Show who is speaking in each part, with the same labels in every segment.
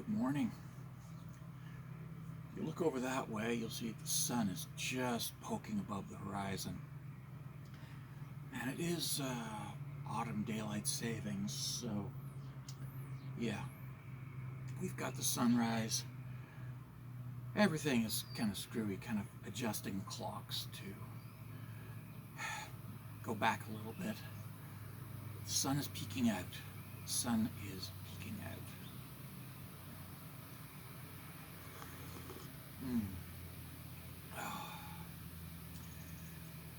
Speaker 1: Good morning. You look over that way, you'll see the sun is just poking above the horizon. And it is autumn daylight savings, so yeah, we've got the sunrise. Everything is kind of screwy, kind of adjusting the clocks to go back a little bit. The sun is peeking out. The sun is peeking out.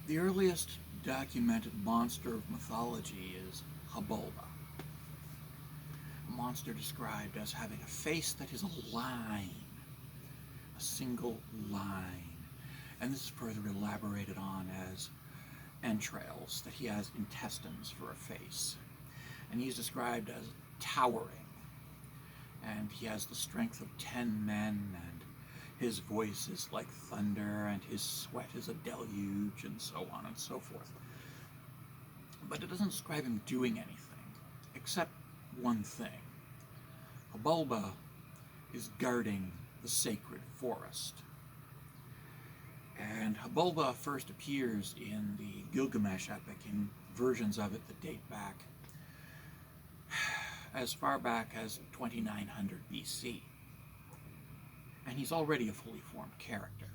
Speaker 1: The earliest documented monster of mythology is Habulba, a monster described as having a face that is a line, a single line, and this is further elaborated on as entrails, that he has intestines for a face, and he's described as towering, and he has the strength of 10 men, and his voice is like thunder, and his sweat is a deluge, and so on and so forth. But it doesn't describe him doing anything, except one thing. Habulba is guarding the sacred forest. And Habulba first appears in the Gilgamesh epic, in versions of it that date back as far back as 2900 BC. And he's already a fully formed character.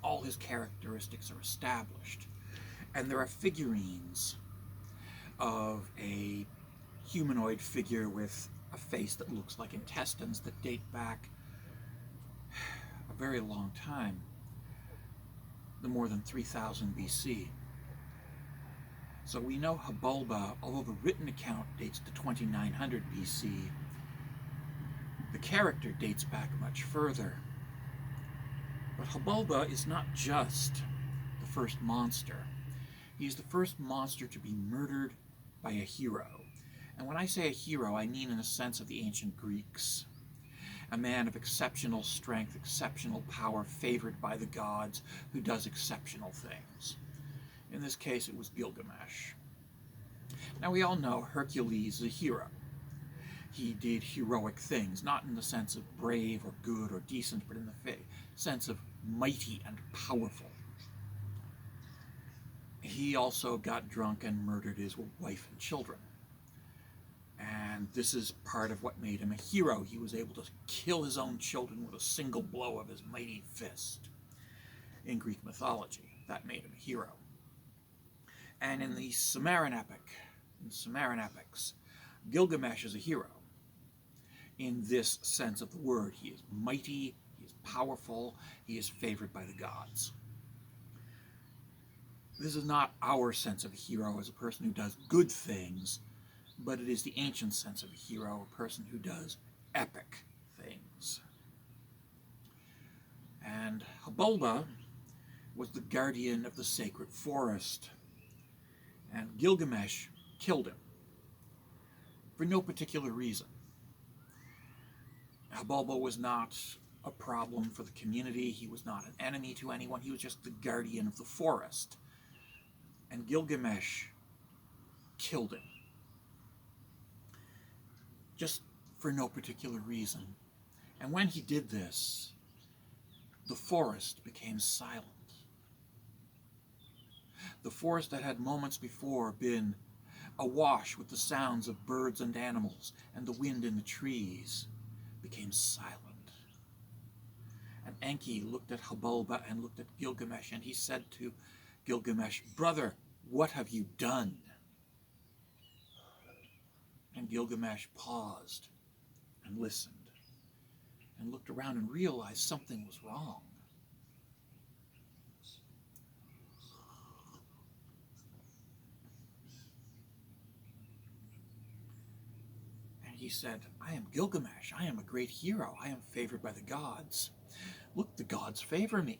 Speaker 1: All his characteristics are established. And there are figurines of a humanoid figure with a face that looks like intestines that date back a very long time, the more than 3000 BC. So we know Habulba, although the written account dates to 2900 BC, the character dates back much further. But Habulba is not just the first monster. He's the first monster to be murdered by a hero. And when I say a hero, I mean in the sense of the ancient Greeks. A man of exceptional strength, exceptional power, favored by the gods, who does exceptional things. In this case, it was Gilgamesh. Now, we all know Hercules is a hero. He did heroic things, not in the sense of brave or good or decent, but in the sense of mighty and powerful. He also got drunk and murdered his wife and children. And this is part of what made him a hero. He was able to kill his own children with a single blow of his mighty fist. In Greek mythology, that made him a hero. And in the Sumerian epics, Gilgamesh is a hero. In this sense of the word, he is mighty, he is powerful, he is favored by the gods. This is not our sense of a hero as a person who does good things, but it is the ancient sense of a hero, a person who does epic things. And Habulba was the guardian of the sacred forest, and Gilgamesh killed him for no particular reason. Habulba was not a problem for the community. He was not an enemy to anyone. He was just the guardian of the forest. And Gilgamesh killed him. Just for no particular reason. And when he did this, the forest became silent. The forest that had moments before been awash with the sounds of birds and animals and the wind in the trees became silent. And Enki looked at Habulba and looked at Gilgamesh, and he said to Gilgamesh, "Brother, what have you done?" And Gilgamesh paused and listened and looked around and realized something was wrong. He said, "I am Gilgamesh. I am a great hero. I am favored by the gods. Look, the gods favor me."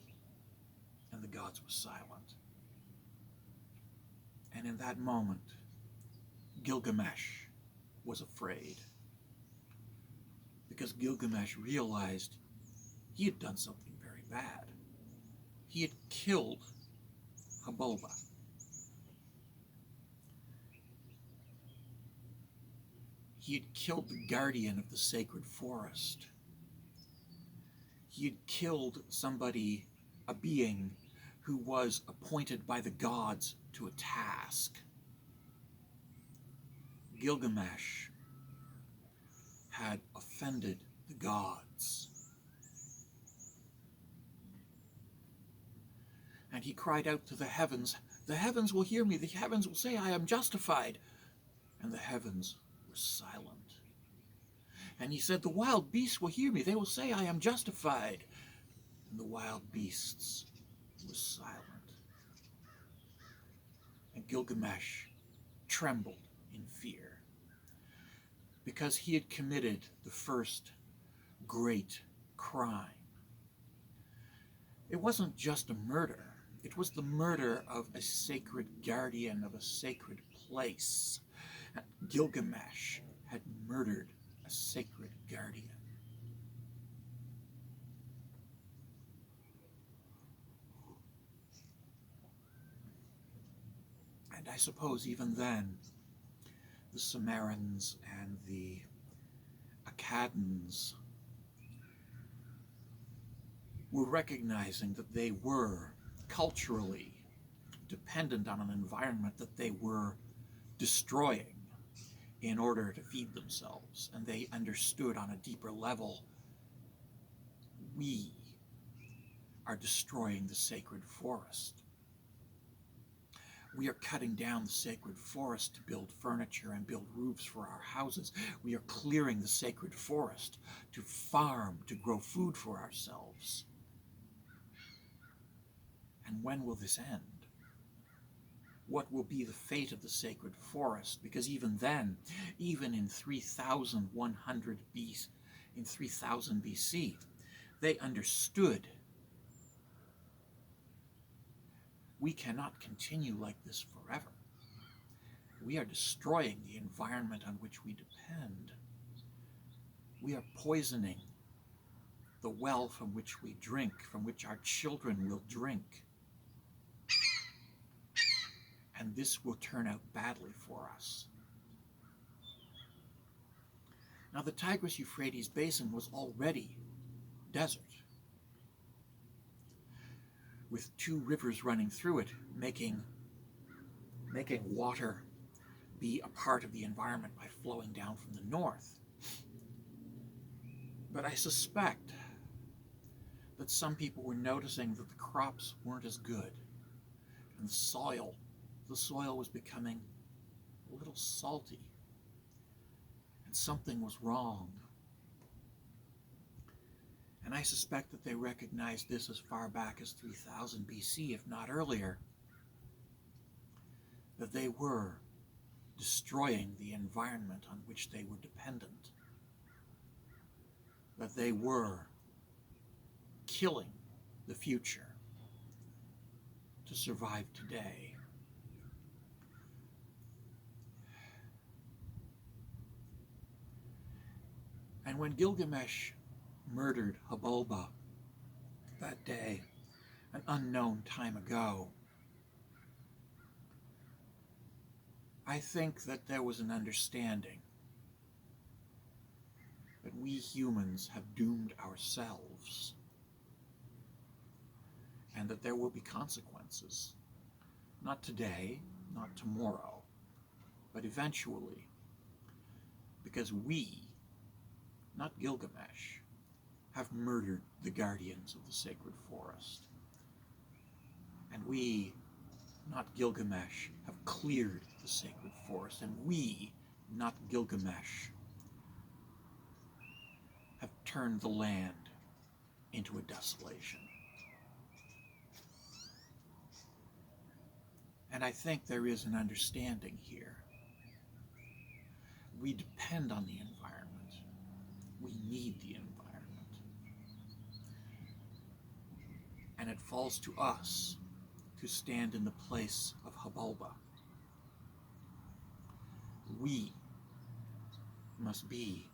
Speaker 1: And the gods were silent. And in that moment, Gilgamesh was afraid. Because Gilgamesh realized he had done something very bad. He had killed Habulba. He had killed the guardian of the sacred forest. He had killed somebody, a being, who was appointed by the gods to a task. Gilgamesh had offended the gods. And he cried out to the heavens, "The heavens will hear me, the heavens will say I am justified." And the heavens were silent. And he said, "The wild beasts will hear me, they will say I am justified." And the wild beasts were silent. And Gilgamesh trembled in fear, because he had committed the first great crime. It wasn't just a murder. It was the murder of a sacred guardian of a sacred place. Gilgamesh had murdered a sacred guardian. And I suppose even then, the Sumerians and the Akkadians were recognizing that they were culturally dependent on an environment that they were destroying in order to feed themselves. And they understood on a deeper level, we are destroying the sacred forest. We are cutting down the sacred forest to build furniture and build roofs for our houses. We are clearing the sacred forest to farm, to grow food for ourselves. And when will this end? What will be the fate of the sacred forest? Because even then, even in 3000 BC, they understood we cannot continue like this forever. We are destroying the environment on which we depend. We are poisoning the well from which we drink, from which our children will drink. And this will turn out badly for us. Now, the Tigris-Euphrates basin was already desert, with two rivers running through it, making water be a part of the environment by flowing down from the north. But I suspect that some people were noticing that the crops weren't as good, and the soil was becoming a little salty, and something was wrong. And I suspect that they recognized this as far back as 3000 BC, if not earlier, that they were destroying the environment on which they were dependent, that they were killing the future to survive today. And when Gilgamesh murdered Habulba that day, an unknown time ago, I think that there was an understanding that we humans have doomed ourselves, and that there will be consequences. Not today, not tomorrow, but eventually, because we, not Gilgamesh, have murdered the guardians of the sacred forest. And we, not Gilgamesh, have cleared the sacred forest. And we, not Gilgamesh, have turned the land into a desolation. And I think there is an understanding here. We depend on the environment. We need the environment. And it falls to us to stand in the place of Habulba. We must be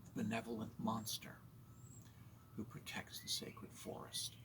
Speaker 1: the benevolent monster who protects the sacred forest.